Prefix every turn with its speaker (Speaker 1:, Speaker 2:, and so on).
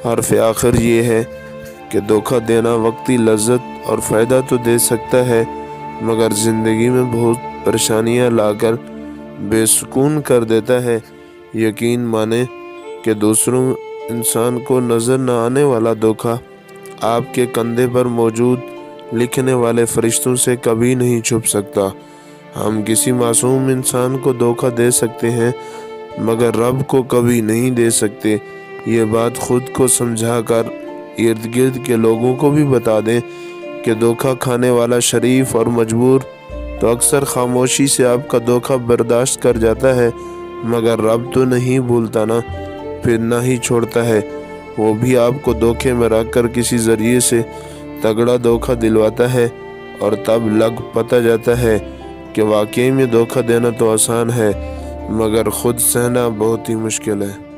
Speaker 1: حرف آخر یہ ہے کہ دھوکہ دینا وقتی لذت اور فائدہ تو دے سکتا ہے، مگر زندگی میں بہت پریشانیاں لا کر بے سکون کر دیتا ہے۔ یقین مانیں کہ دوسروں انسان کو نظر نہ آنے والا دھوکہ آپ کے کندھے پر موجود لکھنے والے فرشتوں سے کبھی نہیں چھپ سکتا۔ ہم کسی معصوم انسان کو دھوکہ دے سکتے ہیں مگر رب کو کبھی نہیں دے سکتے۔ یہ بات خود کو سمجھا کر ارد گرد کے لوگوں کو بھی بتا دیں کہ دھوکہ کھانے والا شریف اور مجبور تو اکثر خاموشی سے آپ کا دھوکہ برداشت کر جاتا ہے، مگر رب تو نہیں بھولتا نا، پھر نہ ہی چھوڑتا ہے۔ وہ بھی آپ کو دھوکے میں رکھ کر کسی ذریعے سے تگڑا دھوکہ دلواتا ہے، اور تب لگ پتہ جاتا ہے کہ واقعی میں دھوکہ دینا تو آسان ہے مگر خود سہنا بہت ہی مشکل ہے۔